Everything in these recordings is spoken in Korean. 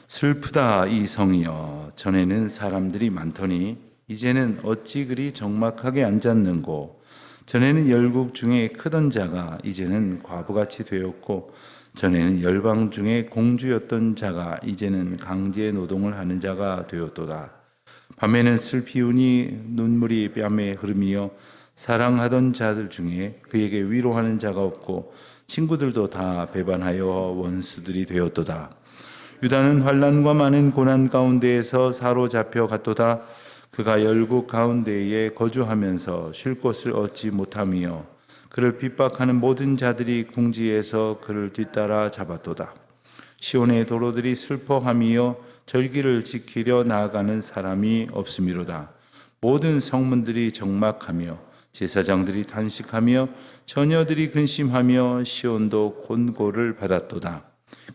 슬프다 이 성이여, 전에는 사람들이 많더니 이제는 어찌 그리 적막하게 앉았는고. 전에는 열국 중에 크던 자가 이제는 과부같이 되었고, 전에는 열방 중에 공주였던 자가 이제는 강제 노동을 하는 자가 되었도다. 밤에는 슬피 우니 눈물이 뺨에 흐르며, 사랑하던 자들 중에 그에게 위로하는 자가 없고 친구들도 다 배반하여 원수들이 되었도다. 유다는 환난과 많은 고난 가운데에서 사로잡혀 갔도다. 그가 열국 가운데에 거주하면서 쉴 곳을 얻지 못하며 그를 핍박하는 모든 자들이 궁지에서 그를 뒤따라 잡았도다. 시온의 도로들이 슬퍼하며 절기를 지키려 나아가는 사람이 없음이로다. 모든 성문들이 적막하며 제사장들이 탄식하며 처녀들이 근심하며 시온도 곤고를 받았도다.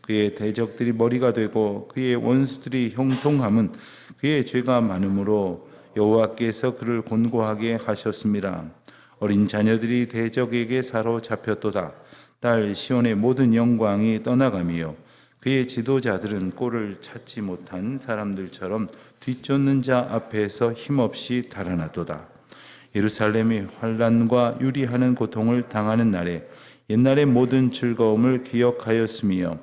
그의 대적들이 머리가 되고 그의 원수들이 형통함은 그의 죄가 많으므로 여호와께서 그를 곤고하게 하셨습니다. 어린 자녀들이 대적에게 사로잡혔도다. 딸 시온의 모든 영광이 떠나가며 그의 지도자들은 꼴을 찾지 못한 사람들처럼 뒤쫓는 자 앞에서 힘없이 달아났도다. 예루살렘이 환난과 유리하는 고통을 당하는 날에 옛날의 모든 즐거움을 기억하였으며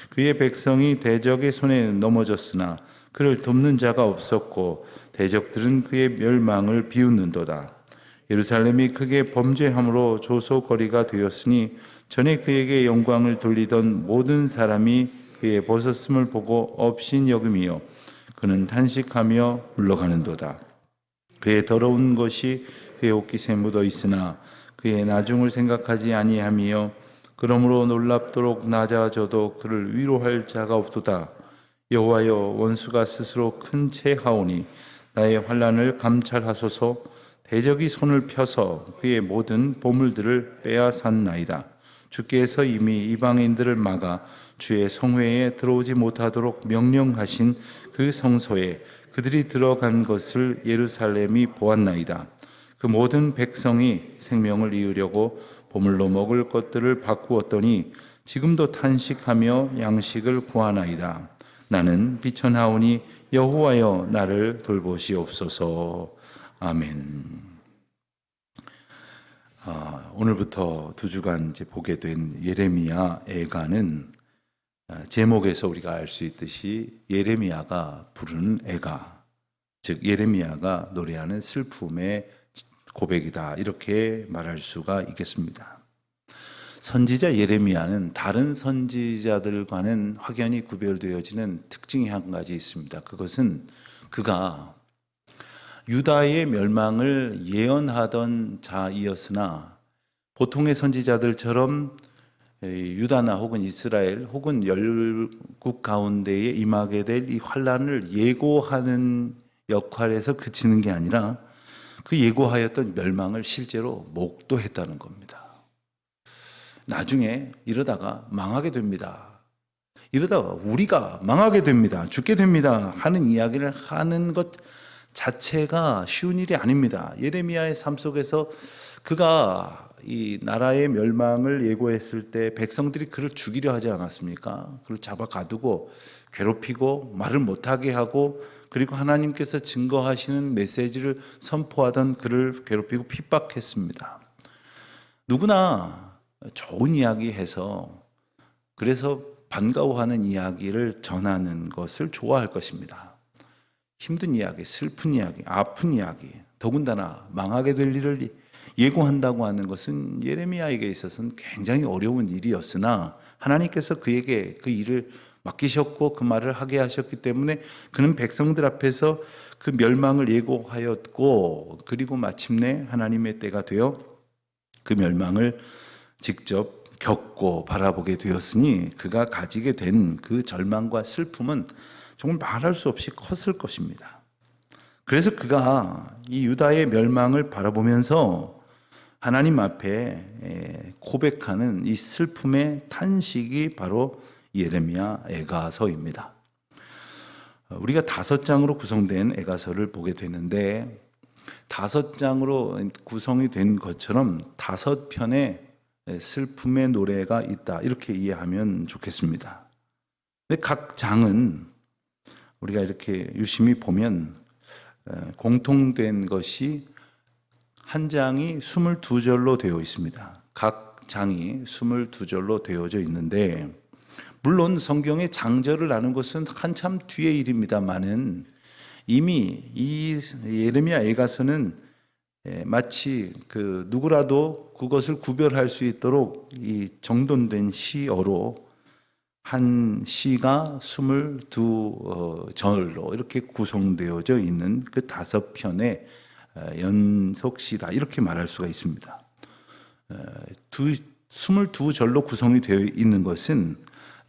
그의 백성이 대적의 손에 넘어졌으나 그를 돕는 자가 없었고 대적들은 그의 멸망을 비웃는도다. 예루살렘이 크게 범죄함으로 조소거리가 되었으니 전에 그에게 영광을 돌리던 모든 사람이 그의 벗었음을 보고 업신여김이요 그는 탄식하며 물러가는도다. 그의 더러운 것이 그의 옷깃에 묻어 있으나 그의 나중을 생각하지 아니하며 그러므로 놀랍도록 낮아져도 그를 위로할 자가 없도다. 여호와여, 원수가 스스로 큰 채 하오니 나의 환난을 감찰하소서. 대적이 손을 펴서 그의 모든 보물들을 빼앗았나이다. 주께서 이미 이방인들을 막아 주의 성회에 들어오지 못하도록 명령하신 그 성소에 그들이 들어간 것을 예루살렘이 보았나이다. 그 모든 백성이 생명을 이으려고 보물로 먹을 것들을 바꾸었더니 지금도 탄식하며 양식을 구하나이다. 나는 비천하오니 여호와여 나를 돌보시옵소서. 아멘. 오늘부터 두 주간 이제 보게 된 예레미야 애가는 제목에서 우리가 알 수 있듯이 예레미야가 부르는 애가, 즉 예레미야가 노래하는 슬픔의 고백이다, 이렇게 말할 수가 있겠습니다. 선지자 예레미야는 다른 선지자들과는 확연히 구별되어지는 특징이 한 가지 있습니다. 그것은 그가 유다의 멸망을 예언하던 자이었으나 보통의 선지자들처럼 유다나 혹은 이스라엘 혹은 열국 가운데에 임하게 될 이 환란을 예고하는 역할에서 그치는 게 아니라 그 예고하였던 멸망을 실제로 목도했다는 겁니다. 나중에 이러다가 망하게 됩니다. 이러다가 우리가 망하게 됩니다. 죽게 됩니다. 하는 이야기를 하는 것 자체가 쉬운 일이 아닙니다. 예레미야의 삶 속에서 그가 이 나라의 멸망을 예고했을 때 백성들이 그를 죽이려 하지 않았습니까? 그를 잡아 가두고 괴롭히고 말을 못하게 하고 그리고 하나님께서 증거하시는 메시지를 선포하던 그를 괴롭히고 핍박했습니다. 누구나 좋은 이야기 해서 그래서 반가워하는 이야기를 전하는 것을 좋아할 것입니다. 힘든 이야기, 슬픈 이야기, 아픈 이야기, 더군다나 망하게 될 일을 예고한다고 하는 것은 예레미야에게 있어서는 굉장히 어려운 일이었으나 하나님께서 그에게 그 일을 맡기셨고 그 말을 하게 하셨기 때문에 그는 백성들 앞에서 그 멸망을 예고하였고 그리고 마침내 하나님의 때가 되어 그 멸망을 직접 겪고 바라보게 되었으니 그가 가지게 된 그 절망과 슬픔은 정말 말할 수 없이 컸을 것입니다. 그래서 그가 이 유다의 멸망을 바라보면서 하나님 앞에 고백하는 이 슬픔의 탄식이 바로 예레미야 애가서입니다. 우리가 5장으로 구성된 애가서를 보게 되는데 5장으로 구성이 된 것처럼 5편의 슬픔의 노래가 있다, 이렇게 이해하면 좋겠습니다. 각 장은 우리가 이렇게 유심히 보면 공통된 것이 한 장이 22절로 되어 있습니다. 각 장이 22절로 되어져 있는데, 물론 성경에 장절을 나눈 것은 한참 뒤의 일입니다만은 이미 이 예레미야 애가서는 마치 누구라도 그것을 구별할 수 있도록 이 정돈된 시어로 한 시가 22절로 이렇게 구성되어져 있는 그 5편의 연속시다, 이렇게 말할 수가 있습니다. 22절로 구성이 되어 있는 것은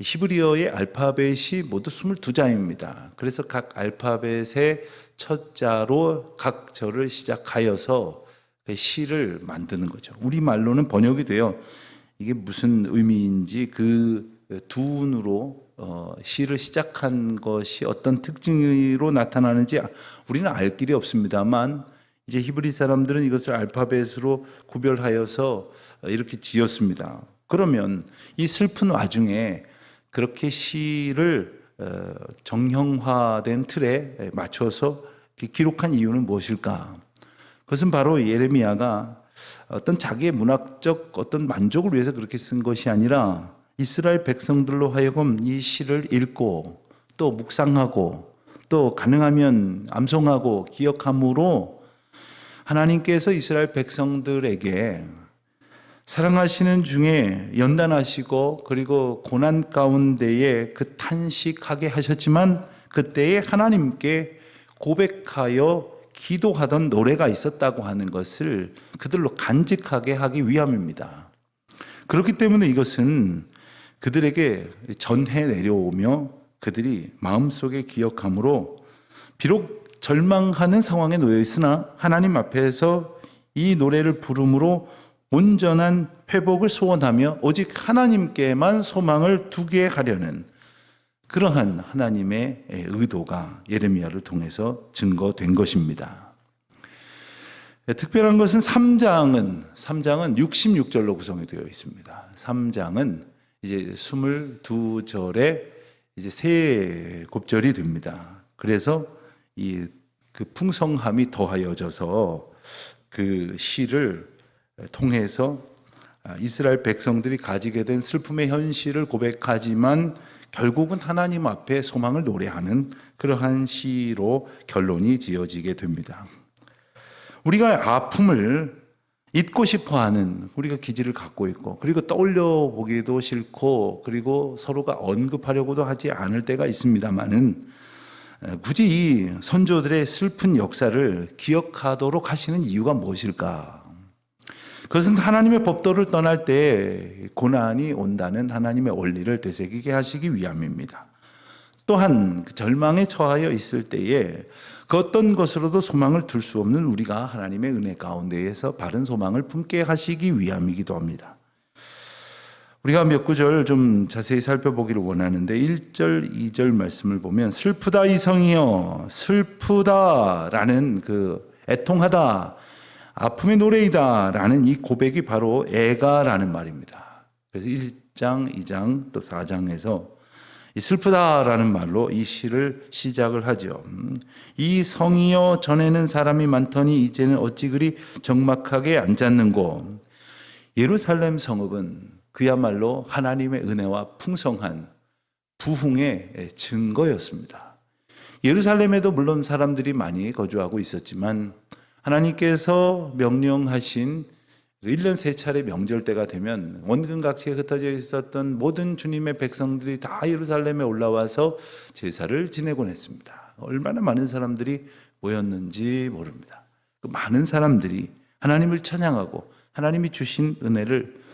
히브리어의 알파벳이 모두 22자입니다. 그래서 각 알파벳의 첫 자로 각 절을 시작하여서 시를 만드는 거죠. 우리말로는 번역이 돼요. 이게 무슨 의미인지, 그 두운으로 시를 시작한 것이 어떤 특징으로 나타나는지 우리는 알 길이 없습니다만, 이제 히브리 사람들은 이것을 알파벳으로 구별하여서 이렇게 지었습니다. 그러면 이 슬픈 와중에 그렇게 시를 정형화된 틀에 맞춰서 기록한 이유는 무엇일까? 그것은 바로 예레미야가 어떤 자기의 문학적 어떤 만족을 위해서 그렇게 쓴 것이 아니라 이스라엘 백성들로 하여금 이 시를 읽고 또 묵상하고 또 가능하면 암송하고 기억함으로 하나님께서 이스라엘 백성들에게 사랑하시는 중에 연단하시고 그리고 고난 가운데에 그 탄식하게 하셨지만 그때에 하나님께 고백하여 기도하던 노래가 있었다고 하는 것을 그들로 간직하게 하기 위함입니다. 그렇기 때문에 이것은 그들에게 전해 내려오며 그들이 마음속에 기억함으로 비록 절망하는 상황에 놓여 있으나 하나님 앞에서 이 노래를 부름으로 온전한 회복을 소원하며 오직 하나님께만 소망을 두게 하려는 그러한 하나님의 의도가 예레미야를 통해서 증거된 것입니다. 특별한 것은 3장은 66절로 구성이 되어 있습니다. 3장은 이제 22절에 이제 세 곱절이 됩니다. 그래서 그 풍성함이 더하여져서 그 시를 통해서 이스라엘 백성들이 가지게 된 슬픔의 현실을 고백하지만 결국은 하나님 앞에 소망을 노래하는 그러한 시로 결론이 지어지게 됩니다. 우리가 아픔을 잊고 싶어하는 우리가 기질을 갖고 있고, 그리고 떠올려 보기도 싫고, 그리고 서로가 언급하려고도 하지 않을 때가 있습니다만은 굳이 이 선조들의 슬픈 역사를 기억하도록 하시는 이유가 무엇일까? 그것은 하나님의 법도를 떠날 때 고난이 온다는 하나님의 원리를 되새기게 하시기 위함입니다. 또한 그 절망에 처하여 있을 때에 그 어떤 것으로도 소망을 둘 수 없는 우리가 하나님의 은혜 가운데에서 바른 소망을 품게 하시기 위함이기도 합니다. 우리가 몇 구절 좀 자세히 살펴보기를 원하는데 1절, 2절 말씀을 보면 슬프다 이성이여 슬프다라는 그 애통하다, 아픔의 노래이다 라는 이 고백이 바로 애가라는 말입니다. 그래서 1장, 2장 또 4장에서 이 슬프다라는 말로 이 시를 시작을 하죠. 이 성이여 전에는 사람이 많더니 이제는 어찌 그리 적막하게 앉았는고. 예루살렘 성읍은 그야말로 하나님의 은혜와 풍성한 부흥의 증거였습니다. 예루살렘에도 물론 사람들이 많이 거주하고 있었지만 하나님께서 명령하신 1년 3차례 명절 때가 되면 원근각지에 흩어져 있었던 모든 주님의 백성들이 다 예루살렘에 올라와서 제사를 지내곤 했습니다. 얼마나 많은 사람들이 모였는지 모릅니다. 그 많은 사람들이 하나님을 찬양하고 하나님이 주신 은혜를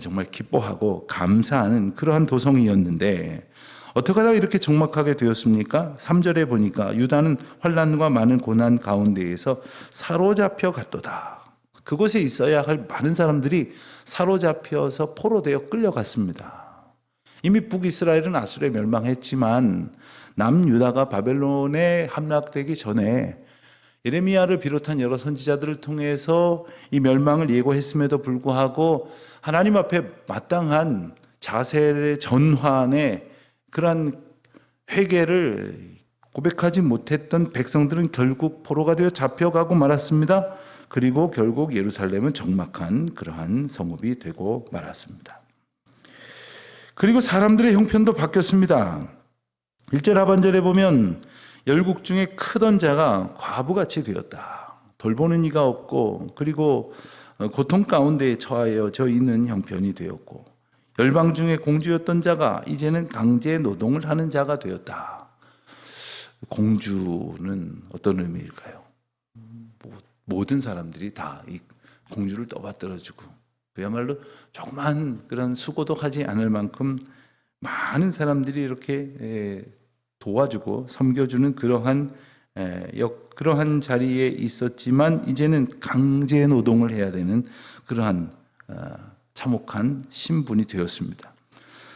정말 기뻐하고 감사하는 그러한 도성이었는데 어떻게 하다 이렇게 적막하게 되었습니까? 3절에 보니까 유다는 환난과 많은 고난 가운데에서 사로잡혀 갔도다. 그곳에 있어야 할 많은 사람들이 사로잡혀서 포로되어 끌려갔습니다. 이미 북이스라엘은 아수르에 멸망했지만 남유다가 바벨론에 함락되기 전에 예레미야를 비롯한 여러 선지자들을 통해서 이 멸망을 예고했음에도 불구하고 하나님 앞에 마땅한 자세의 전환의 그러한 회개를 고백하지 못했던 백성들은 결국 포로가 되어 잡혀가고 말았습니다. 그리고 결국 예루살렘은 적막한 그러한 성읍이 되고 말았습니다. 그리고 사람들의 형편도 바뀌었습니다. 1절 하반절에 보면 열국 중에 크던 자가 과부같이 되었다. 돌보는 이가 없고 그리고 고통 가운데 처하여져 있는 형편이 되었고, 열방 중에 공주였던 자가 이제는 강제 노동을 하는 자가 되었다. 공주는 어떤 의미일까요? 모든 사람들이 다 이 공주를 떠받들어주고 그야말로 조그만 그런 수고도 하지 않을 만큼 많은 사람들이 이렇게 도와주고 섬겨주는 그러한 자리에 있었지만 이제는 강제 노동을 해야 되는 그러한 참혹한 신분이 되었습니다.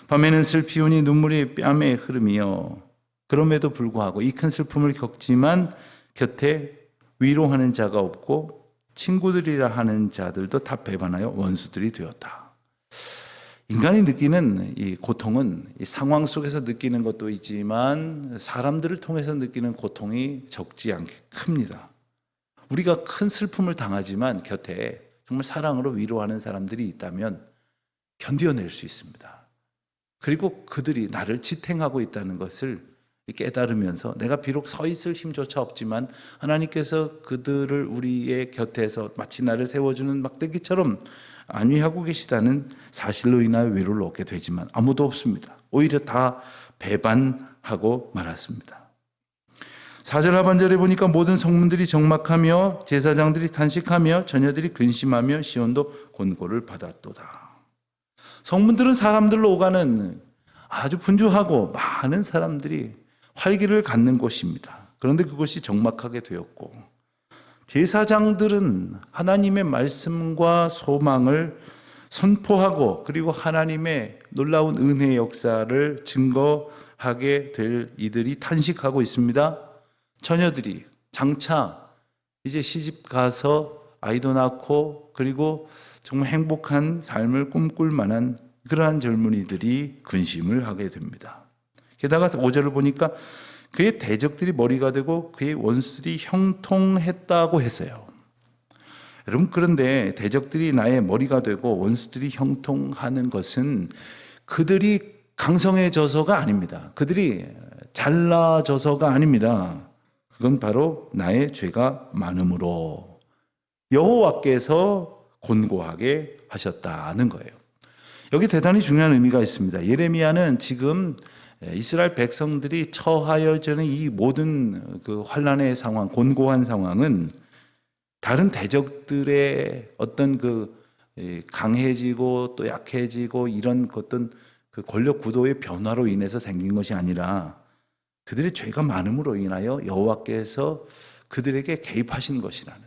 밤에는 슬피 우니 눈물이 뺨에 흐르며, 그럼에도 불구하고 이 큰 슬픔을 겪지만 곁에 위로하는 자가 없고 친구들이라 하는 자들도 다 배반하여 원수들이 되었다. 인간이 느끼는 이 고통은 이 상황 속에서 느끼는 것도 있지만 사람들을 통해서 느끼는 고통이 적지 않게 큽니다. 우리가 큰 슬픔을 당하지만 곁에 정말 사랑으로 위로하는 사람들이 있다면 견뎌낼 수 있습니다. 그리고 그들이 나를 지탱하고 있다는 것을 깨달으면서 내가 비록 서 있을 힘조차 없지만 하나님께서 그들을 우리의 곁에서 마치 나를 세워주는 막대기처럼 안위하고 계시다는 사실로 인하여 위로를 얻게 되지만 아무도 없습니다. 오히려 다 배반하고 말았습니다. 4절 하반절에 보니까 모든 성문들이 적막하며 제사장들이 탄식하며 처녀들이 근심하며 시온도 곤고를 받았도다. 성문들은 사람들로 오가는 아주 분주하고 많은 사람들이 활기를 갖는 곳입니다. 그런데 그것이 적막하게 되었고, 제사장들은 하나님의 말씀과 소망을 선포하고 그리고 하나님의 놀라운 은혜의 역사를 증거하게 될 이들이 탄식하고 있습니다. 처녀들이 장차 이제 시집 가서 아이도 낳고 그리고 정말 행복한 삶을 꿈꿀 만한 그러한 젊은이들이 근심을 하게 됩니다. 게다가 5절을 보니까 그의 대적들이 머리가 되고 그의 원수들이 형통했다고 했어요. 여러분, 그런데 대적들이 나의 머리가 되고 원수들이 형통하는 것은 그들이 강성해져서가 아닙니다. 그들이 잘나져서가 아닙니다. 그건 바로 나의 죄가 많음으로 여호와께서 곤고하게 하셨다는 거예요. 여기 대단히 중요한 의미가 있습니다. 예레미야는 지금 이스라엘 백성들이 처하여지는 이 모든 그 환난의 상황, 곤고한 상황은 다른 대적들의 어떤 그 강해지고 또 약해지고 이런 어떤 그 권력 구도의 변화로 인해서 생긴 것이 아니라 그들의 죄가 많음으로 인하여 여호와께서 그들에게 개입하신 것이라는,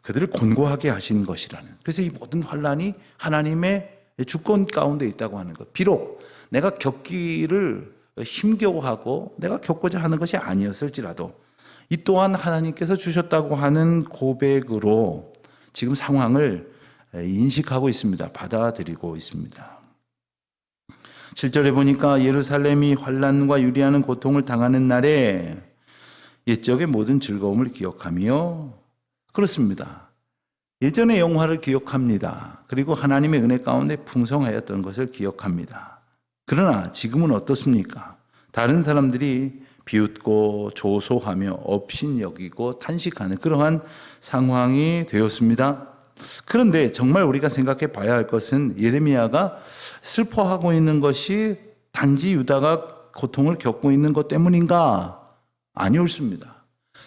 그들을 곤고하게 하신 것이라는, 그래서 이 모든 환난이 하나님의 주권 가운데 있다고 하는 것. 비록 내가 겪기를 힘겨워하고 내가 겪고자 하는 것이 아니었을지라도 이 또한 하나님께서 주셨다고 하는 고백으로 지금 상황을 인식하고 있습니다. 받아들이고 있습니다. 7절에 보니까 예루살렘이 환난과 유리하는 고통을 당하는 날에 옛적의 모든 즐거움을 기억하며, 그렇습니다. 예전의 영화를 기억합니다. 그리고 하나님의 은혜 가운데 풍성하였던 것을 기억합니다. 그러나 지금은 어떻습니까? 다른 사람들이 비웃고 조소하며 업신여기고 탄식하는 그러한 상황이 되었습니다. 그런데 정말 우리가 생각해 봐야 할 것은 예레미야가 슬퍼하고 있는 것이 단지 유다가 고통을 겪고 있는 것 때문인가? 아니었습니다.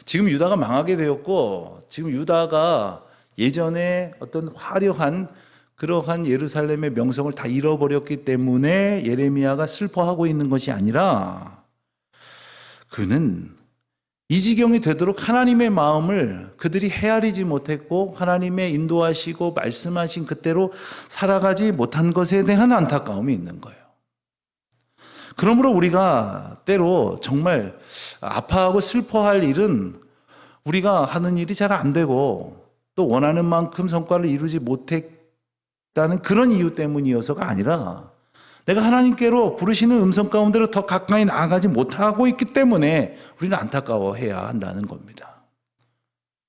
지금 유다가 망하게 되었고 지금 유다가 예전에 어떤 화려한 그러한 예루살렘의 명성을 다 잃어버렸기 때문에 예레미야가 슬퍼하고 있는 것이 아니라 그는 이 지경이 되도록 하나님의 마음을 그들이 헤아리지 못했고 하나님의 인도하시고 말씀하신 그대로 살아가지 못한 것에 대한 안타까움이 있는 거예요. 그러므로 우리가 때로 정말 아파하고 슬퍼할 일은 우리가 하는 일이 잘 안 되고 또 원하는 만큼 성과를 이루지 못했다는 그런 이유 때문이어서가 아니라 내가 하나님께로 부르시는 음성 가운데로 더 가까이 나아가지 못하고 있기 때문에 우리는 안타까워해야 한다는 겁니다.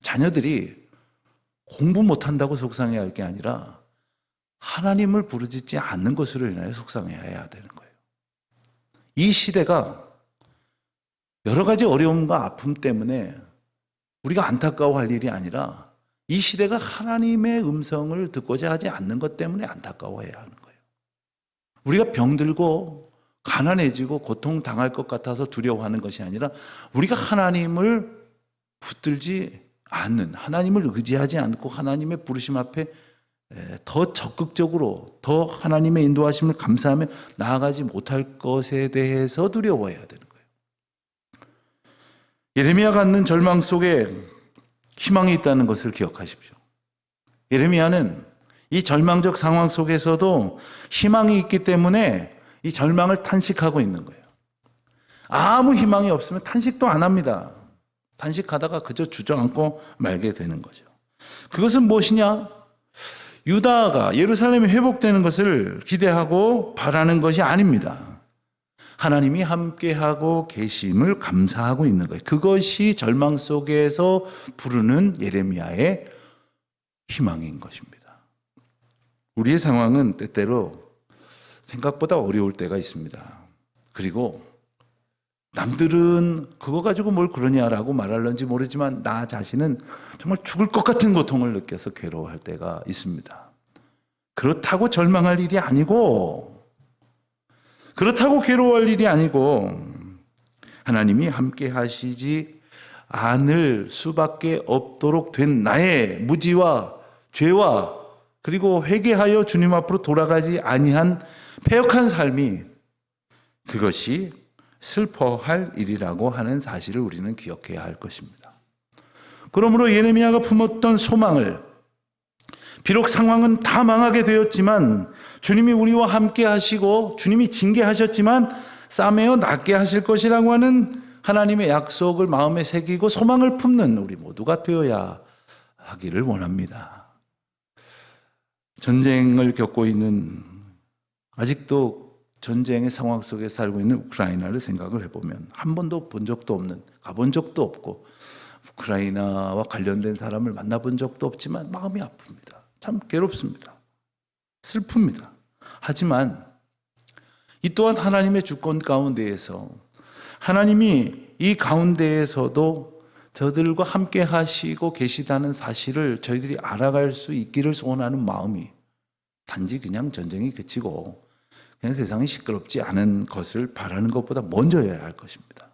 자녀들이 공부 못한다고 속상해할 게 아니라 하나님을 부르짖지 않는 것으로 인하여 속상해야 되는 거예요. 이 시대가 여러 가지 어려움과 아픔 때문에 우리가 안타까워할 일이 아니라 이 시대가 하나님의 음성을 듣고자 하지 않는 것 때문에 안타까워해야 하는 거예요. 우리가 병들고 가난해지고 고통당할 것 같아서 두려워하는 것이 아니라 우리가 하나님을 붙들지 않는, 하나님을 의지하지 않고 하나님의 부르심 앞에 더 적극적으로 더 하나님의 인도하심을 감사하며 나아가지 못할 것에 대해서 두려워해야 되는 거예요. 예레미야가 갖는 절망 속에 희망이 있다는 것을 기억하십시오. 예레미야는 이 절망적 상황 속에서도 희망이 있기 때문에 이 절망을 탄식하고 있는 거예요. 아무 희망이 없으면 탄식도 안 합니다. 탄식하다가 그저 주저앉고 말게 되는 거죠. 그것은 무엇이냐? 유다가 예루살렘이 회복되는 것을 기대하고 바라는 것이 아닙니다. 하나님이 함께하고 계심을 감사하고 있는 거예요. 그것이 절망 속에서 부르는 예레미야의 희망인 것입니다. 우리의 상황은 때때로 생각보다 어려울 때가 있습니다. 그리고 남들은 그거 가지고 뭘 그러냐라고 말할런지 모르지만 나 자신은 정말 죽을 것 같은 고통을 느껴서 괴로워할 때가 있습니다. 그렇다고 절망할 일이 아니고, 그렇다고 괴로워할 일이 아니고, 하나님이 함께 하시지 않을 수밖에 없도록 된 나의 무지와 죄와 그리고 회개하여 주님 앞으로 돌아가지 아니한 패역한 삶이, 그것이 슬퍼할 일이라고 하는 사실을 우리는 기억해야 할 것입니다. 그러므로 예레미야가 품었던 소망을, 비록 상황은 다 망하게 되었지만 주님이 우리와 함께 하시고 주님이 징계하셨지만 싸매어 낫게 하실 것이라고 하는 하나님의 약속을 마음에 새기고 소망을 품는 우리 모두가 되어야 하기를 원합니다. 전쟁을 겪고 있는, 아직도 전쟁의 상황 속에 살고 있는 우크라이나를 생각을 해보면 한 번도 본 적도 없는, 가본 적도 없고 우크라이나와 관련된 사람을 만나본 적도 없지만 마음이 아픕니다. 참 괴롭습니다. 슬픕니다. 하지만 이 또한 하나님의 주권 가운데에서 하나님이 이 가운데에서도 저들과 함께 하시고 계시다는 사실을 저희들이 알아갈 수 있기를 소원하는 마음이, 단지 그냥 전쟁이 그치고 그냥 세상이 시끄럽지 않은 것을 바라는 것보다 먼저여야 할 것입니다.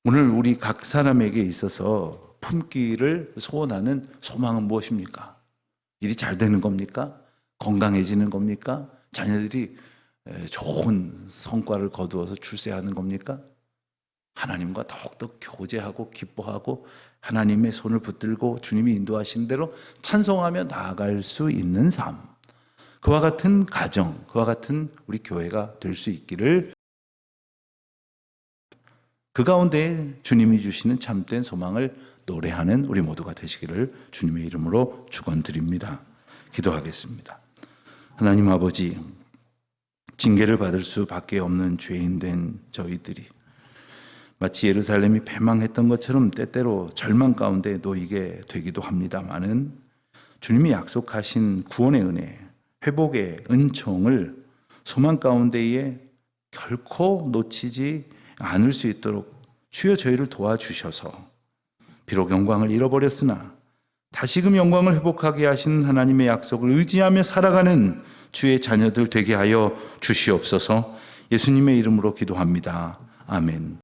오늘 우리 각 사람에게 있어서 품기를 소원하는 소망은 무엇입니까? 일이 잘 되는 겁니까? 건강해지는 겁니까? 자녀들이 좋은 성과를 거두어서 출세하는 겁니까? 하나님과 더욱더 교제하고 기뻐하고 하나님의 손을 붙들고 주님이 인도하신 대로 찬송하며 나아갈 수 있는 삶, 그와 같은 가정, 그와 같은 우리 교회가 될 수 있기를, 그 가운데 주님이 주시는 참된 소망을 노래하는 우리 모두가 되시기를 주님의 이름으로 축원드립니다. 기도하겠습니다. 하나님 아버지, 징계를 받을 수밖에 없는 죄인 된 저희들이 마치 예루살렘이 패망했던 것처럼 때때로 절망 가운데 놓이게 되기도 합니다마는 주님이 약속하신 구원의 은혜, 회복의 은총을 소망 가운데에 결코 놓치지 않을 수 있도록 주여 저희를 도와주셔서 비록 영광을 잃어버렸으나 다시금 영광을 회복하게 하신 하나님의 약속을 의지하며 살아가는 주의 자녀들 되게 하여 주시옵소서. 예수님의 이름으로 기도합니다. 아멘.